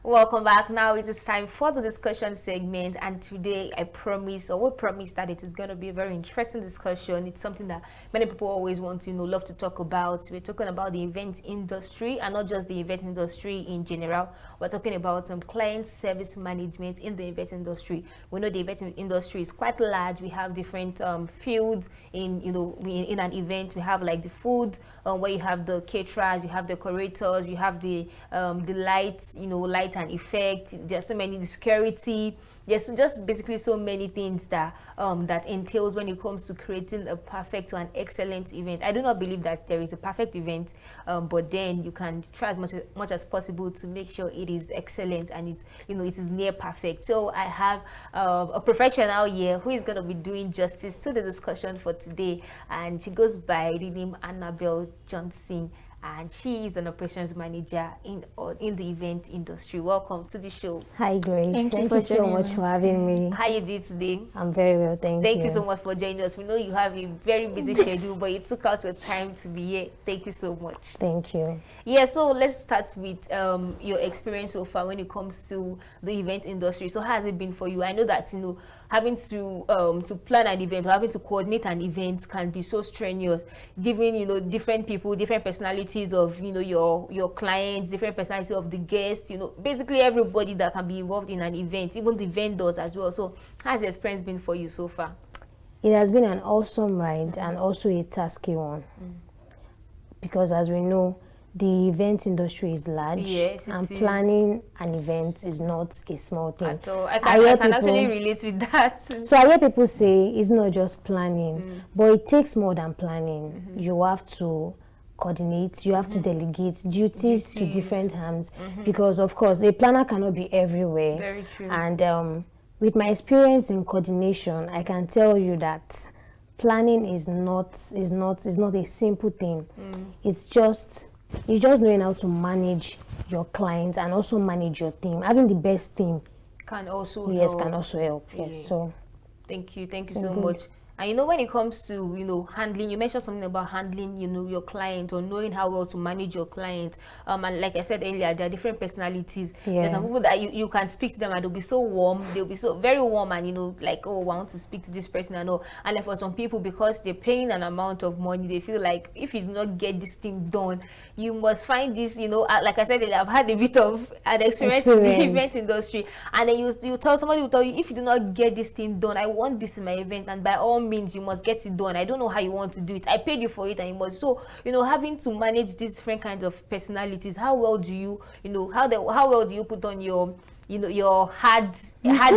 Welcome back. Now it is time for the discussion segment, and today I promise, or we promise, that it is going to be a very interesting discussion. It's something that many people always want to love to talk about. We're talking about the event industry, and not just the event industry in general. We're talking about client service management in the event industry. We know the event industry is quite large. We have different fields in in an event. We have like the food, where you have the caterers, you have decorators, you have the lights, light and effect. There's so many, the security. There's just basically so many things that that entails when it comes to creating a perfect or an excellent event. I do not believe that there is a perfect event, but then you can try as much as possible to make sure it is excellent and it is near perfect. So I have a professional here who is going to be doing justice to the discussion for today, and she goes by the name Anabelle Johnson, and she is an operations manager in the event industry. Welcome to the show. Hi Grace, thank you so much for having me. How you doing today? I'm very well, thank you. Thank you so much for joining us. We know you have a very busy schedule, but you took out your time to be here. Thank you so much. Thank you. Yeah, so let's start with your experience so far when it comes to the event industry. So how has it been for you? I know that having to plan an event or having to coordinate an event can be so strenuous, given different people, different personalities of your clients, different personalities of the guests, basically everybody that can be involved in an event, even the vendors as well. So how has the experience been for you so far? It has been an awesome ride and also a tasky one, because as we know, the event industry is large, yes, and planning an event is not a small thing. At all. I can actually relate with that. So I hear people say it's not just planning, but it takes more than planning. You have to coordinate, you have to delegate duties to different hands, because of course a planner cannot be everywhere. Very true. And with my experience in coordination, I can tell you that planning is not a simple thing. It's just knowing how to manage your clients and also manage your team. Having the best team can also help. Yes. Yeah. So thank you so much. And when it comes to handling, you mentioned something about handling your client, or knowing how well to manage your client, and like I said earlier, there are different personalities. There's some people that you can speak to them and they'll be so warm, they'll be so very warm, and like, oh, I want to speak to this person and all. And like for some people, because they're paying an amount of money, they feel like if you do not get this thing done, you must find this, like I said earlier, I've had a bit of an experience in the event industry, and then somebody will tell you, if you do not get this thing done, I want this in my event, and by all means you must get it done. I don't know how you want to do it. I paid you for it, and you must. So having to manage these different kinds of personalities, how well do you how well do you put on your your hard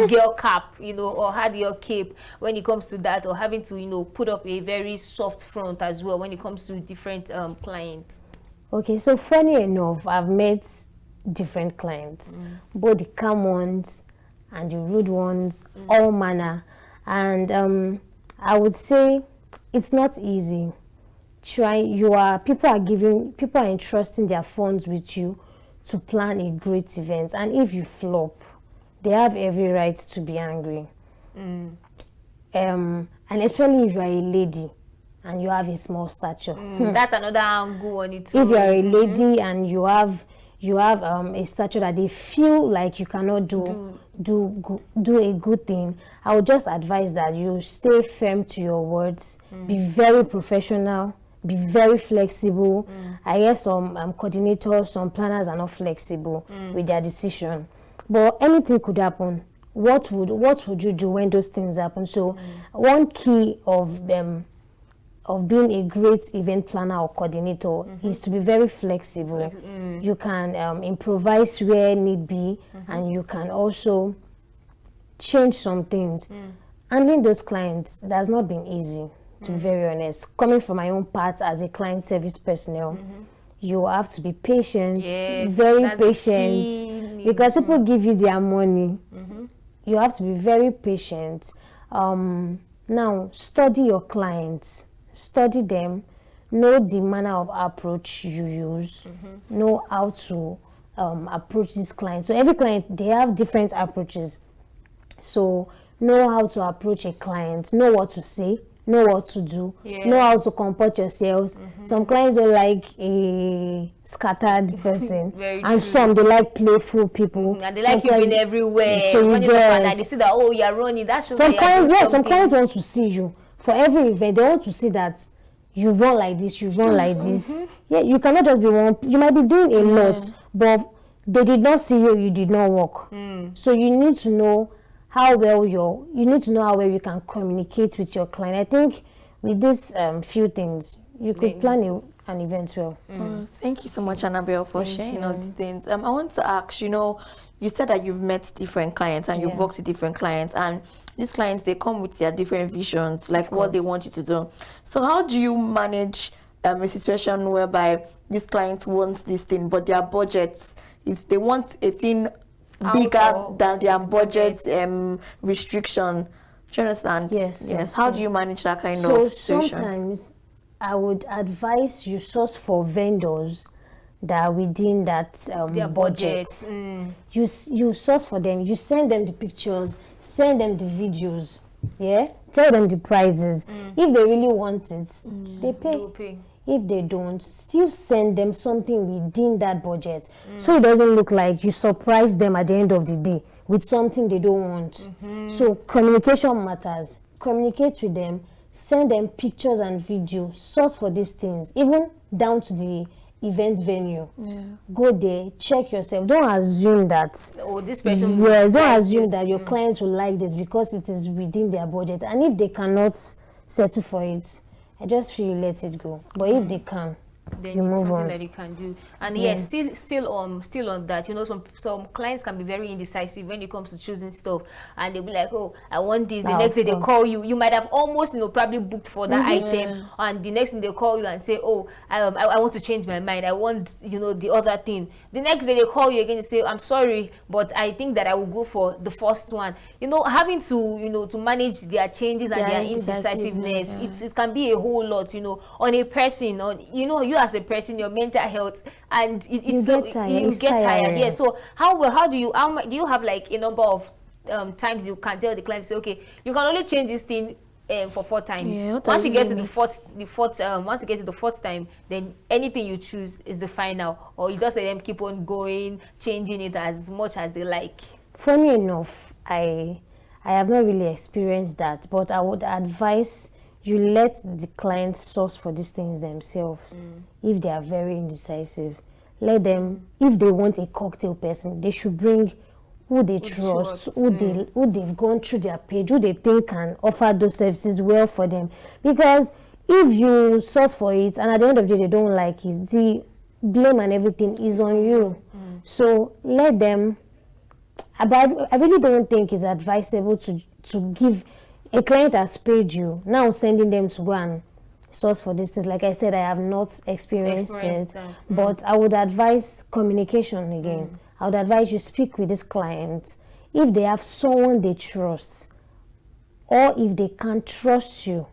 girl cap, or hard girl cape when it comes to that, or having to put up a very soft front as well when it comes to different clients? Okay, so funny enough, I've met different clients, both the calm ones and the rude ones, all manner. And I would say it's not easy. People are entrusting their funds with you to plan a great event, and if you flop, they have every right to be angry. And especially if you are a lady and you have a small stature. That's another angle on it. If you are a lady and you have a stature that they feel like you cannot do a good thing, I would just advise that you stay firm to your words, be very professional, be very flexible. I guess some coordinators, some planners are not flexible with their decision, but anything could happen. What would you do when those things happen? So one key of being a great event planner or coordinator is to be very flexible. You can improvise where need be, and you can also change some things. Handling those clients, that's not been easy, to be very honest. Coming from my own part as a client service personnel, you have to be patient, very patient, because people give you their money. You have to be very patient. Now, study your clients. Study them, know the manner of approach you use, know how to approach these clients. So every client, they have different approaches. So know how to approach a client, know what to say, know what to do, know how to comport yourselves. Some clients don't like a scattered person, and some they like playful people, and they like you being everywhere. So when you get and they see that, oh, you're running, that shows some clients, some clients want to see you for every event. They want to see that you run like this, you run like this. Yeah, you cannot just be one. You might be doing a lot, but they did not see you, you did not work. So you need to know how well you need to know how well you can communicate with your client. I think with these few things, you could plan an event well. Thank you so much, Anabelle, for sharing all these things. I want to ask, you said that you've met different clients and you've worked with different clients, and these clients, they come with their different visions, like what they want you to do. So how do you manage a situation whereby these clients want this thing, but their budgets, they want a thing bigger than their budget restriction? Do you understand? Yes. How do you manage that kind of situation? Sometimes I would advise you source for vendors that are within that their budget. You source for them, you send them the pictures, send them the videos, tell them the prices. If they really want it, they pay. If they don't, still send them something within that budget, so it doesn't look like you surprise them at the end of the day with something they don't want. So communication matters. Communicate with them, send them pictures and videos, source for these things, even down to the event venue. Go there, check yourself. Don't assume that this person don't assume that your clients will like this because it is within their budget. And if they cannot settle for it, I just feel you let it go. But if they can, then you move on. That you can do. And yes, still on that, some clients can be very indecisive when it comes to choosing stuff, and they'll be like, oh, I want this. The next day they call you. You might have almost probably booked for that item, and the next thing they call you and say, oh, I want to change my mind. I want the other thing. The next day they call you again and say, I'm sorry, but I think that I will go for the first one. Having to to manage their changes and their indecisiveness, it can be a whole lot, on a person, on you as a person, your mental health, and you get tired. Yeah. So how do you have like a number of times you can tell the client, say, okay, you can only change this thing for 4 times. Once you get to the fourth time, then anything you choose is the final, or you just let them keep on going, changing it as much as they like. Funny enough, I have not really experienced that, but I would advise you let the clients source for these things themselves. If they are very indecisive, let them, if they want a cocktail person, they should bring who they trust, who they've gone through their page, who they think can offer those services well for them. Because if you source for it and at the end of the day they don't like it, the blame and everything is on you. So let them. But I really don't think it's advisable to give. A client has paid you, now sending them to go and source for this thing. Like I said, I have not experienced it, but I would advise communication again. I would advise you speak with this client. If they have someone they trust, or if they can't trust you,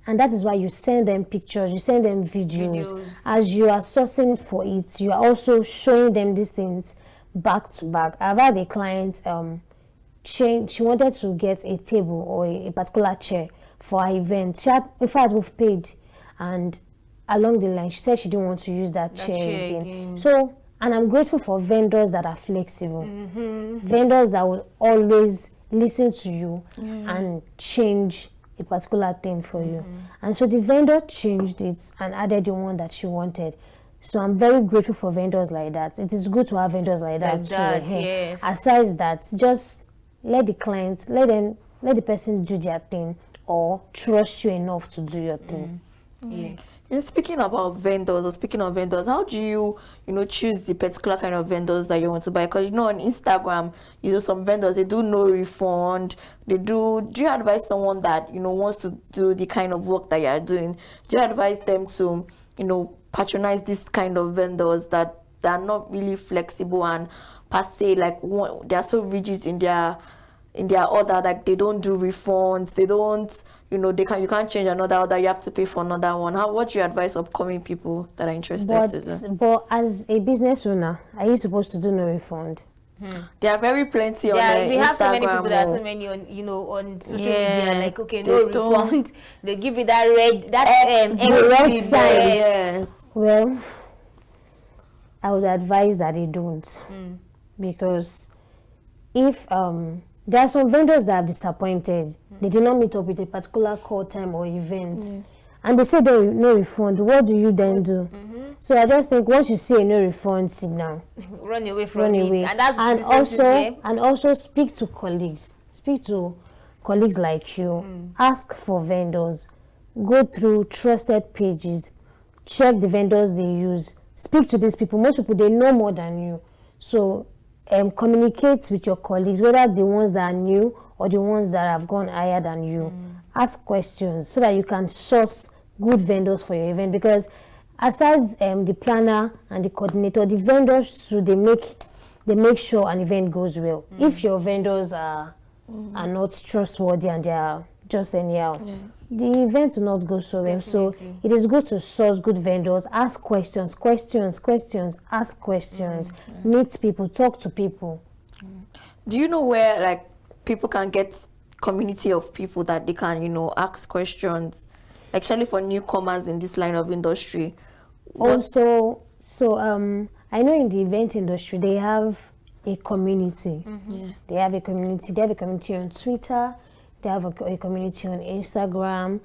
and that is why you send them pictures, you send them videos. As you are sourcing for it, you are also showing them these things back to back. I've had a client, she wanted to get a table or a particular chair for her event. She had, in fact, we've paid, and along the line she said she didn't want to use that chair again. So, and I'm grateful for vendors that are flexible, vendors that will always listen to you and change a particular thing for you. And so the vendor changed it and added the one that she wanted. So I'm very grateful for vendors like that. It is good to have vendors like that too. Yes. Aside that, just let the client, let the person do their thing, or trust you enough to do your thing. Speaking about vendors, or speaking of vendors, how do you choose the particular kind of vendors that you want to buy? Because on Instagram, some vendors, they do no refund. They do you advise someone that wants to do the kind of work that you are doing? Do you advise them to patronize this kind of vendors that are not really flexible and per se, like they are so rigid in their order, like they don't do refunds, they don't, you can't change another order, you have to pay for another one? What do you advise upcoming people that are interested But as a business owner, are you supposed to do no refund? There are very plenty on we have Instagram. so many people that are so many on on social media, like, okay, they no refund. They give you that red X sign. Yes. Well, I would advise that they don't, because if there are some vendors that are disappointed, they did not meet up with a particular call time or event, and they say there is no refund. What do you then do? So I just think once you see a no refund signal, run away from it. And that's and also speak to colleagues. Speak to colleagues like you. Ask for vendors. Go through trusted pages. Check the vendors they use. Speak to these people. Most people, they know more than you. So communicate with your colleagues, whether the ones that are new or the ones that have gone higher than you. Ask questions so that you can source good vendors for your event, because aside the planner and the coordinator, the vendors too, they make sure an event goes well. If your vendors are not trustworthy and they are just anyhow, the event will not go so well. So it is good to source good vendors, ask questions, ask questions, meet people, talk to people. Do you know where like people can get community of people that they can ask questions, actually, for newcomers in this line of industry? Also, I know in the event industry they have a community. They have a community. They have a community on Twitter. They have a community on Instagram.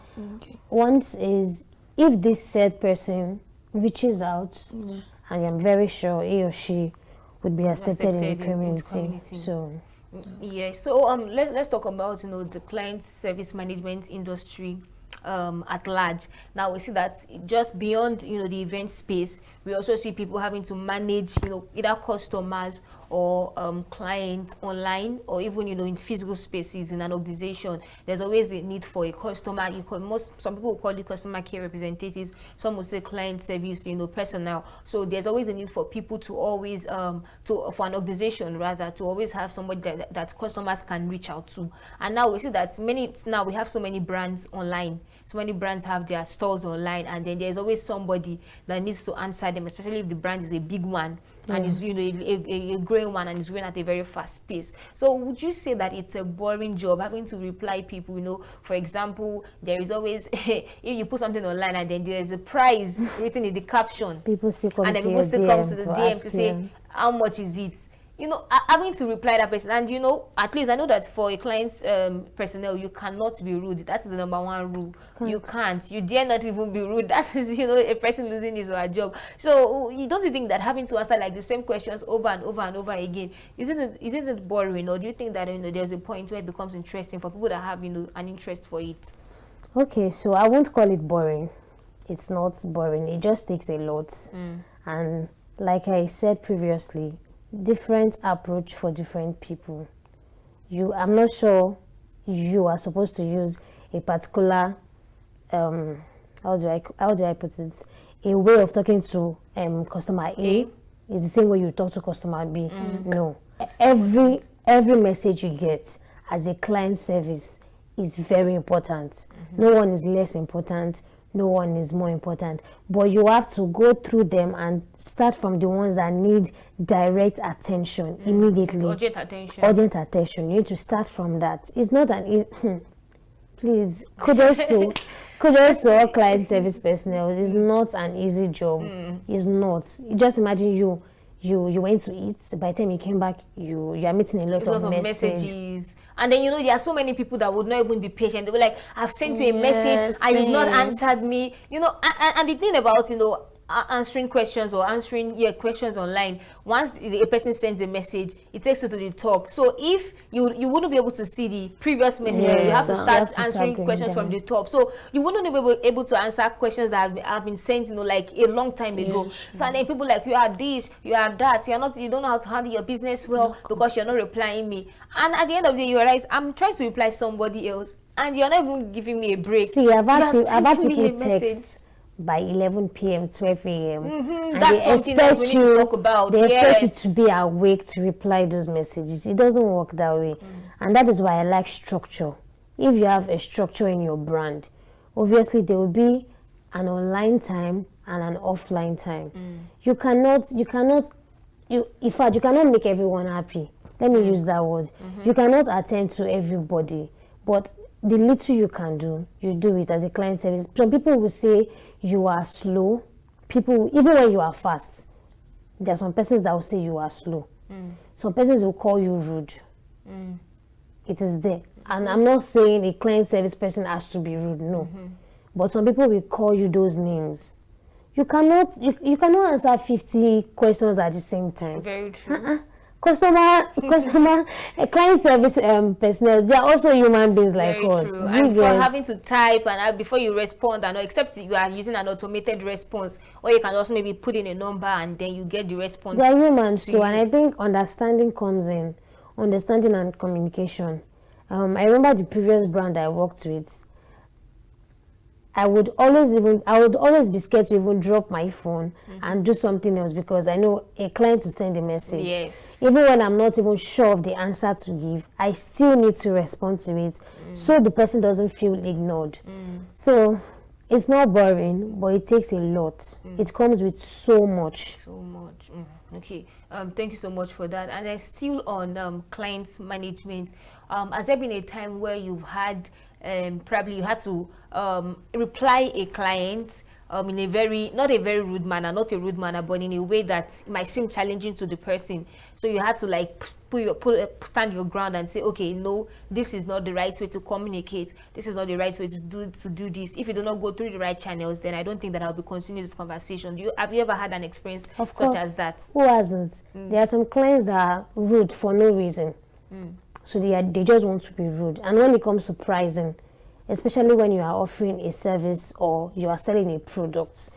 Once is if this said person reaches out, and I'm very sure he or she would be accepted in the community. So. So let's talk about the client service management industry at large. Now we see that just beyond the event space, we also see people having to manage either customers or clients online, or even in physical spaces in an organization. There's always a need for a customer. Some people will call it customer care representatives, some will say client service personnel. So there's always a need for people to always for an organization rather to always have somebody that customers can reach out to. And now we see that we have so many brands online. So many brands have their stores online, and then there's always somebody that needs to answer them, especially if the brand is a big one and is a growing one and is growing at a very fast pace. So would you say that it's a boring job having to reply people? For example, there is always if you put something online and then there's a price written in the caption, people still come and then people still come to the DM to say how much is it. Having to reply that person, and at least I know that for a client's personnel, you cannot be rude. That is the number one rule. You can't. You dare not even be rude. That is, a person losing his or her job. So, don't you think that having to answer like the same questions over and over and over again, isn't it boring, or do you think that there's a point where it becomes interesting for people that have an interest for it? Okay, so I won't call it boring. It's not boring. It just takes a lot, and like I said previously, different approach for different people. I'm not sure you are supposed to use a particular how do I put it, a way of talking to customer A is the same way you talk to customer B. No, every message you get as a client service is very important. No one is less important, no one is more important, but you have to go through them and start from the ones that need direct attention immediately. Urgent attention. You need to start from that. It's not an please, kudos to all client service personnel. It's not an easy job. It's not. Just imagine you went to eat. By the time you came back, you are meeting a lot of messages. And then there are so many people that would not even be patient. They were like, I've sent you a message and you've not answered me. And the thing about answering questions or answering your questions online, once a person sends a message, it takes it to the top. So if you wouldn't be able to see the previous messages, you have to start answering questions from the top. So you wouldn't be able to answer questions that have been sent like a long time ago. So and then people like, you are this, you are that, you don't know how to handle your business well because you're not replying me. And at the end of the day, you realize I'm trying to reply somebody else and you're not even giving me a break. See, I've had people text by 11 p.m., 12 a.m. And that's something that we need to talk about. They expect you to be awake to reply those messages. It doesn't work that way. And that is why I like structure. If you have a structure in your brand, obviously there will be an online time and an offline time. You cannot in fact, you cannot make everyone happy. Let me use that word. You cannot attend to everybody, but the little you can do, you do it as a client service. Some people will say you are slow. People, even when you are fast, there are some persons that will say you are slow. Some persons will call you rude. It is there. And I'm not saying a client service person has to be rude, no. But some people will call you those names. You cannot answer 50 questions at the same time. Very true. Customer, client service personnel, they are also human beings like us. And for having to type and before you respond, and except you are using an automated response, or you can also maybe put in a number and then you get the response. They are humans too, and I think understanding comes in, understanding and communication. I remember the previous brand I worked with. I would always be scared to even drop my phone and do something else, because I know a client to send a message. Yes. Even when I'm not even sure of the answer to give, I still need to respond to it so the person doesn't feel ignored. So it's not boring, but it takes a lot. It comes with so much. Okay. Thank you so much for that. And then still on client management, has there been a time where you've had probably you had to reply a client in a very, not a very rude manner, but in a way that might seem challenging to the person, so you had to like stand your ground and say, okay, no, this is not the right way to communicate, this is not the right way to do this. If you do not go through the right channels, then I don't think that I'll be continuing this conversation. Have you ever had an experience such as that? Who hasn't? There are some clients that are rude for no reason. So they just want to be rude. And when it comes to pricing, especially when you are offering a service or you are selling a product,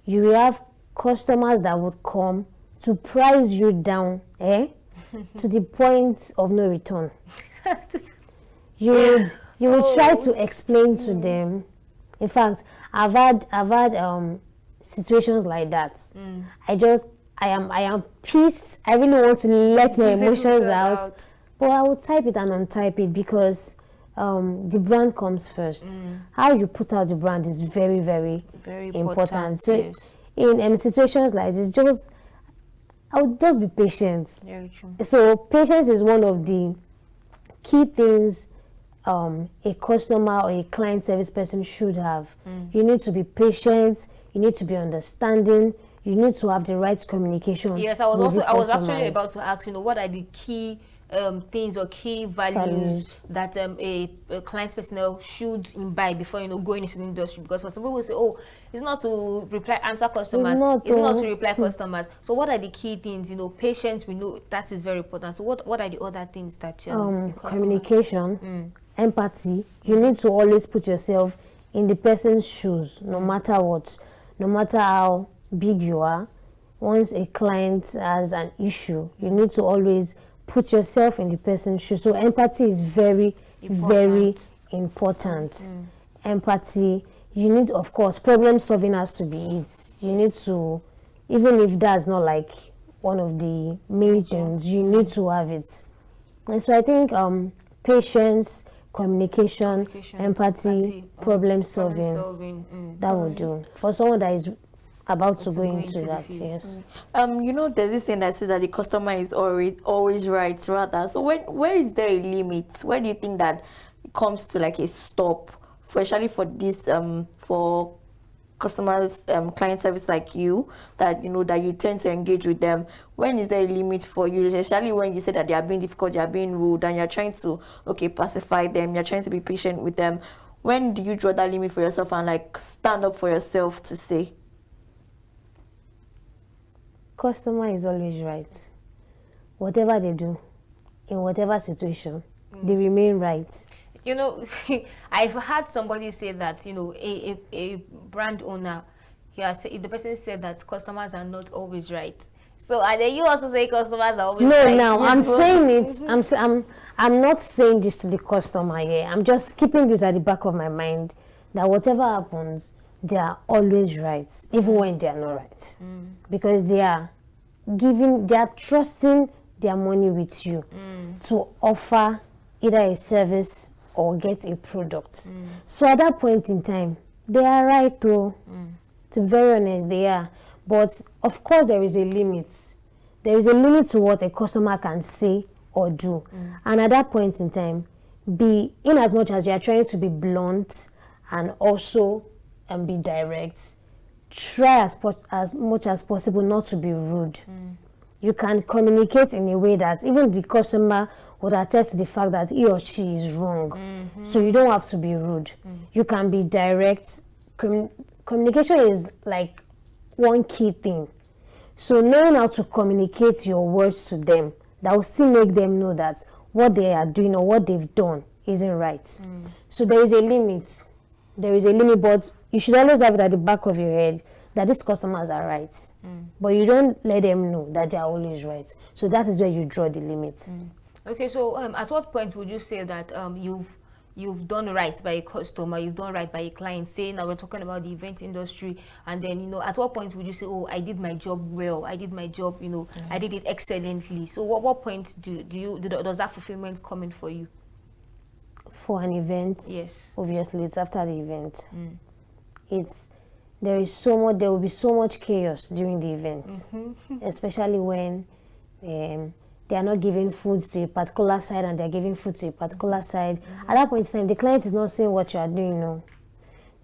you will have customers that would come to price you down, to the point of no return. You would try to explain to them. In fact, I've had situations like that. I am pissed. I really want to let my emotions out. But I will type it and untype it, because the brand comes first. How you put out the brand is very, very, very important. So in situations like this, I would just be patient. Very true. So patience is one of the key things a customer or a client service person should have. You need to be patient. You need to be understanding. You need to have the right communication. Yes, I was actually about to ask, what are the key things or key values that a client personnel should imbibe before going into the industry? Because for some people say, oh, it's not to answer customers, it's not to reply customers. So what are the key things? Patience, we know that is very important. So what are the other things that communication, empathy. You need to always put yourself in the person's shoes, no matter what, no matter how big you are. Once a client has an issue, you need to always put yourself in the person's shoes. So empathy is very, very important. Empathy. You need, of course, problem solving has to be it. You need to, even if that's not like one of the main things, you need to have it. And so I think patience, communication, empathy, problem solving, that would do. For someone that is about to go into that, yes. There's this thing that says that the customer is always right, rather. So where is there a limit? Where do you think that it comes to like a stop, especially for this for customers, client service like you, that that you tend to engage with them? When is there a limit for you, especially when you say that they are being difficult, they are being rude, and you're trying to pacify them, you're trying to be patient with them? When do you draw that limit for yourself and like stand up for yourself to say, customer is always right? Whatever they do, in whatever situation, they remain right. I've had somebody say that, a brand owner, the person said that customers are not always right. So are you also saying customers are always right? No, I'm saying it. I'm not saying this to the customer here. I'm just keeping this at the back of my mind, that whatever happens, they are always right, even when they are not right. Because they are trusting their money with you to offer either a service or get a product. So at that point in time, they are right to be very honest, they are. But of course there is a limit. there is a limit to what a customer can say or do. And at that point in time, in as much as you are trying to be blunt and also be direct, try as much as possible not to be rude. You can communicate in a way that even the customer would attest to the fact that he or she is wrong. So you don't have to be rude. You can be direct. Communication is like one key thing. So knowing how to communicate your words to them, that will still make them know that what they are doing or what they've done isn't right. So there is a limit. There is a limit, but you should always have it at the back of your head that these customers are right. But you don't let them know that they are always right. So that is where you draw the limit. Okay, so at what point would you say that you've done right by a customer, you've done right by a client? Say now we're talking about the event industry, and then, you know, at what point would you say, oh, I did my job well, I did my job, you know, I did it excellently? So what point does that fulfillment come in for you? For an event, yes, obviously it's after the event. There will be so much chaos during the event, especially when they are not giving food to a particular side and they're giving food to a particular side. At that point in time, the client is not saying what you are doing, no.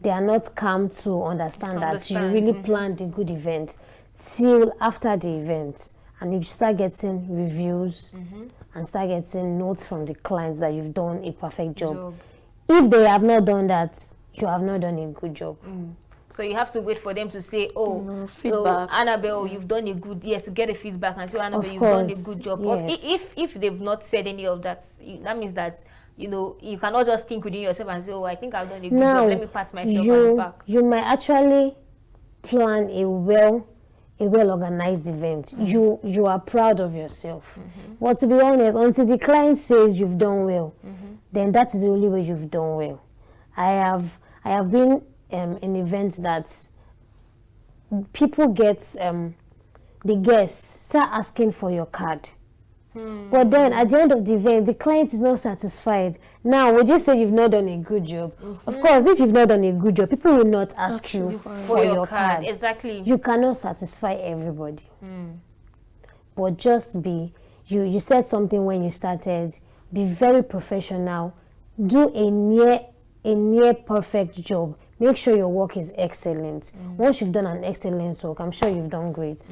They are not calm to understand that you really planned a good event till after the event. And you start getting reviews and start getting notes from the clients that you've done a perfect job. If they have not done that, you have not done a good job. So you have to wait for them to say, oh, Annabelle, you've done a good, yes, to get a feedback and say, oh, Annabelle, you've done a good job. But if they've not said any of that, that means that, you know, you cannot just think within yourself and say, oh, I think I've done a good job, let me pass myself on the back. You might actually plan a well-organized event. You are proud of yourself. But to be honest, until the client says you've done well, then that is the only way you've done well. I have been in events that people get the guests start asking for your card. But then at the end of the event, the client is not satisfied. Now, would you say you've not done a good job? Of course, if you've not done a good job, people will not ask you for your card. Exactly. You cannot satisfy everybody. But just you said something when you started, be very professional. Do a near perfect job. Make sure your work is excellent. Once you've done an excellent work, I'm sure you've done great.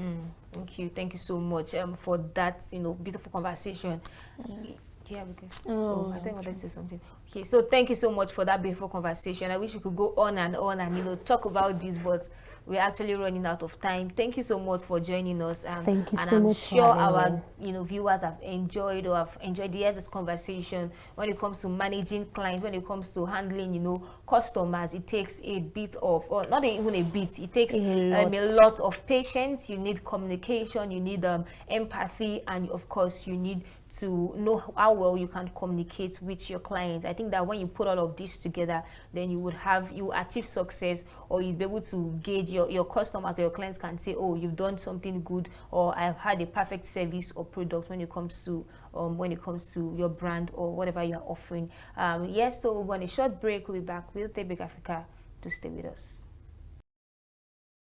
Thank you so much for that, you know, beautiful conversation. Do you have a question? Oh, I think I wanted to say something. Okay, so thank you so much for that beautiful conversation. I wish we could go on and you know, talk about this, but we're actually running out of time. Thank you so much for joining us. Thank you and so I'm much. Sure our viewers have enjoyed this conversation. When it comes to managing clients, when it comes to handling customers, it takes a bit of, or not even a bit, it takes a lot of patience. You need communication, you need empathy, and of course you need to know how well you can communicate with your clients. I think that when you put all of this together, then you achieve success, or you'll be able to gauge your customers or your clients can say, oh, you've done something good, or I've had a perfect service or product when it comes to your brand or whatever you're offering. Yes, so we're on a short break. We'll be back with Daybreak Africa. To stay with us.